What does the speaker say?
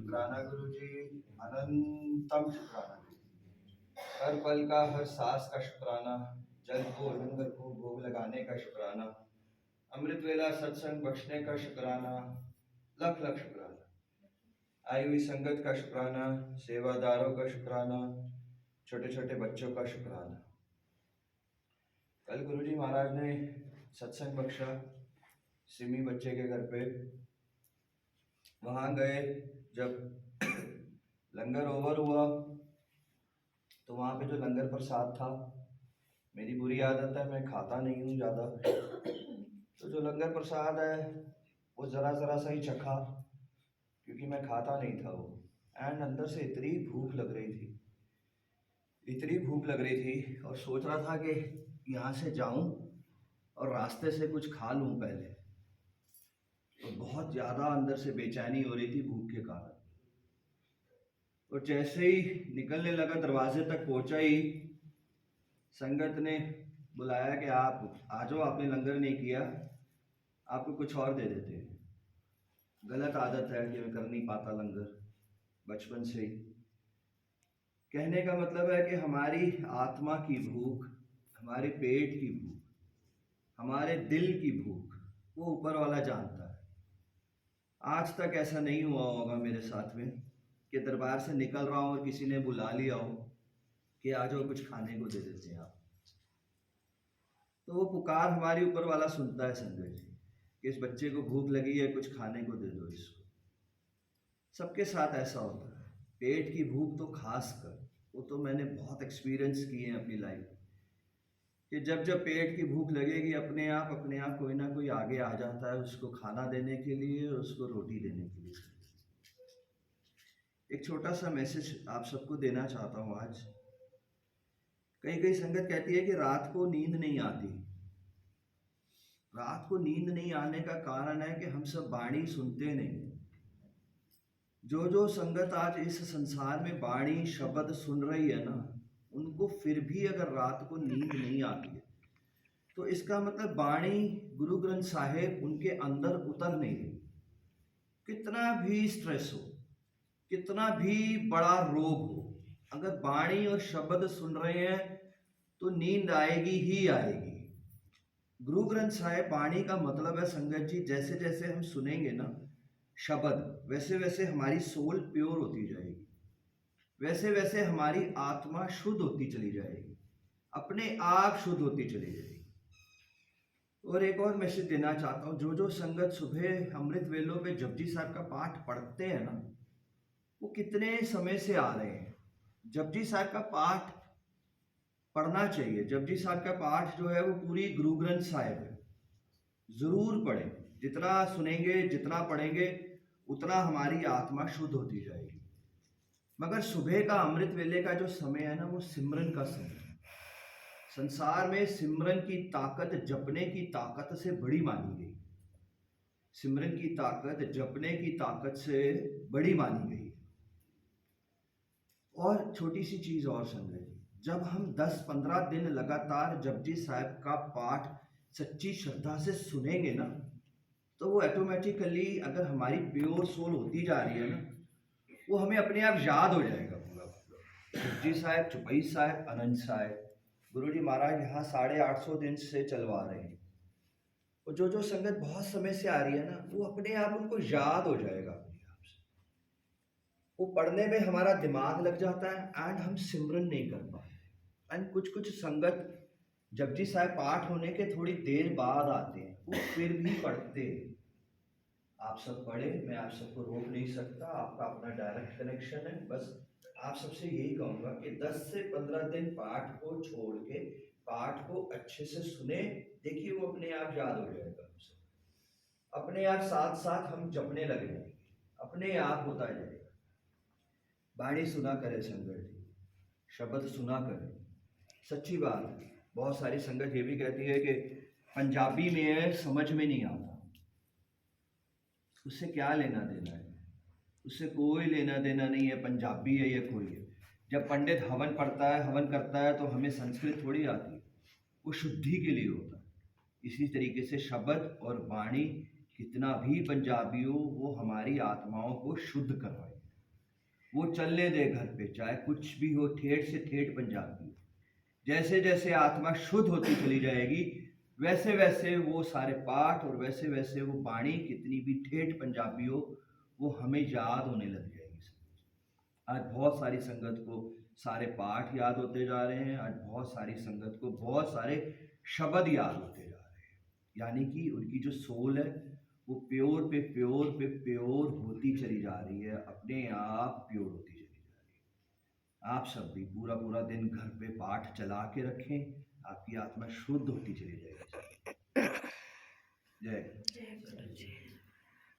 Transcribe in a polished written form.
शुक्राना गुरु जी, अनंतम शुक्राना। हर पल का हर सांस का शुक्राना, जल को लंगर को भोग लगाने का शुक्राना, अमृत वेला सत्संग बख्शने का शुक्राना, लख लख शुक्राना। आई हुई संगत का शुक्राना, सेवादारों का शुक्राना, छोटे छोटे बच्चों का शुक्राना। कल गुरुजी महाराज ने सत्संग बख्शा सिमी बच्चे के घर पे। वहाँ गए, जब लंगर ओवर हुआ तो वहाँ पे जो लंगर प्रसाद था, मेरी बुरी आदत है मैं खाता नहीं हूँ ज़्यादा, तो जो लंगर प्रसाद है वो ज़रा ज़रा सा ही चखा, क्योंकि मैं खाता नहीं था वो। एंड अंदर से इतनी भूख लग रही थी और सोच रहा था कि यहाँ से जाऊँ और रास्ते से कुछ खा लूँ पहले। तो बहुत ज़्यादा अंदर से बेचैनी हो रही थी भूख के कारण। और जैसे ही निकलने लगा, दरवाजे तक पहुंचा ही संगत ने बुलाया कि आप आ जाओ, आपने लंगर नहीं किया, आपको कुछ और दे देते हैं। गलत आदत है कि मैं कर नहीं पाता लंगर बचपन से ही। कहने का मतलब है कि हमारी आत्मा की भूख, हमारे पेट की भूख, हमारे दिल की भूख वो ऊपर वाला जानता है। आज तक ऐसा नहीं हुआ होगा मेरे साथ में कि दरबार से निकल रहा हूँ और किसी ने बुला लिया हो कि आ जाओ कुछ खाने को दे देते हैं आप। तो वो पुकार हमारी ऊपर वाला सुनता है संजय जी, कि इस बच्चे को भूख लगी है, कुछ खाने को दे दो इसको। सबके साथ ऐसा होता है, पेट की भूख तो खास कर, वो तो मैंने बहुत एक्सपीरियंस किए हैं अपनी लाइफ कि जब जब पेट की भूख लगेगी अपने आप कोई ना कोई आगे आ जाता है उसको खाना देने के लिए, उसको रोटी देने के लिए। एक छोटा सा मैसेज आप सबको देना चाहता हूँ आज। कई कई संगत कहती है कि रात को नींद नहीं आती। रात को नींद नहीं आने का कारण है कि हम सब वाणी सुनते नहीं। जो संगत आज इस संसार में वाणी शब्द सुन रही है ना, उनको फिर भी अगर रात को नींद नहीं आती है तो इसका मतलब वाणी गुरु ग्रंथ साहिब उनके अंदर उतर नहीं रही। कितना भी स्ट्रेस हो, कितना भी बड़ा रोग हो, अगर वाणी और शब्द सुन रहे हैं तो नींद आएगी ही आएगी। गुरु ग्रंथ साहिब वाणी का मतलब है संगत जी, जैसे जैसे हम सुनेंगे ना शब्द, वैसे वैसे हमारी सोल प्योर होती जाएगी, वैसे वैसे हमारी आत्मा शुद्ध होती चली जाएगी, अपने आप शुद्ध होती चली जाएगी। और एक और मैसेज देना चाहता हूँ, जो संगत सुबह अमृत वेलों में जपजी साहब का पाठ पढ़ते हैं ना, वो कितने समय से आ रहे हैं। जपजी साहब का पाठ पढ़ना चाहिए। जपजी साहब का पाठ जो है वो पूरी गुरु ग्रंथ साहिब है, जरूर पढ़ें। जितना सुनेंगे, जितना पढ़ेंगे, उतना हमारी आत्मा शुद्ध होती जाएगी। मगर सुबह का अमृत वेले का जो समय है ना, वो सिमरन का समय है। संसार में सिमरन की ताकत जपने की ताकत से बड़ी मानी गई। सिमरन की ताकत जपने की ताकत से बड़ी मानी गई। और छोटी सी चीज और संजय जी, जब हम 10-15 दिन लगातार जपजी साहब का पाठ सच्ची श्रद्धा से सुनेंगे ना, तो वो ऑटोमेटिकली, अगर हमारी प्योर सोल होती जा रही है ना, वो हमें अपने आप याद हो जाएगा पूरा। जपजी साहब, चौपाई साहब, आनंद साहब, गुरु जी महाराज यहाँ 850 दिन से चलवा रहे हैं। और जो संगत बहुत समय से आ रही है ना, वो अपने आप उनको याद हो जाएगा अपने आप से। वो पढ़ने में हमारा दिमाग लग जाता है एंड हम सिमरन नहीं कर पाते। एंड कुछ संगत जपजी साहब पाठ होने के थोड़ी देर बाद आते हैं, वो फिर भी पढ़ते हैं। आप सब पढ़े, मैं आप सबको रोक नहीं सकता, आपका अपना डायरेक्ट कनेक्शन है। बस आप सबसे यही कहूँगा कि 10 से 15 दिन पाठ को छोड़ के पाठ को अच्छे से सुने, देखिए वो अपने आप याद हो जाएगा हमसे। अपने आप साथ साथ हम जपने लगे जाएंगे, अपने आप होता जाएगा। वाणी सुना करे संगत जी, शब्द सुना करे। सच्ची बात है, बहुत सारी संगत ये भी कहती है कि पंजाबी में है, समझ में नहीं आता। उससे क्या लेना देना है? उससे कोई लेना देना नहीं है, पंजाबी है या कोई है। जब पंडित हवन पढ़ता है, हवन करता है, तो हमें संस्कृत थोड़ी आती है, वो शुद्धि के लिए होता है। इसी तरीके से शब्द और वाणी कितना भी पंजाबी हो, वो हमारी आत्माओं को शुद्ध करवाए। वो चलने दे घर पे, चाहे कुछ भी हो, ठेठ से ठेठ पंजाबी हो। जैसे जैसे आत्मा शुद्ध होती चली जाएगी, वैसे वैसे वो सारे पाठ और वैसे वैसे वो बाणी कितनी भी ठेठ पंजाबी हो, वो हमें याद होने लग जाएगी। आज बहुत सारी संगत को सारे पाठ याद होते जा रहे हैं, आज बहुत सारी संगत को बहुत सारे शब्द याद होते जा रहे हैं, यानी कि उनकी जो सोल है वो प्योर पे प्योर पे प्योर होती चली जा रही है, अपने आप प्योर होती चली जा रही है। आप सब भी पूरा पूरा दिन घर पे पाठ चला के रखें, आपकी आत्मा शुद्ध होती चली जाएगी। जय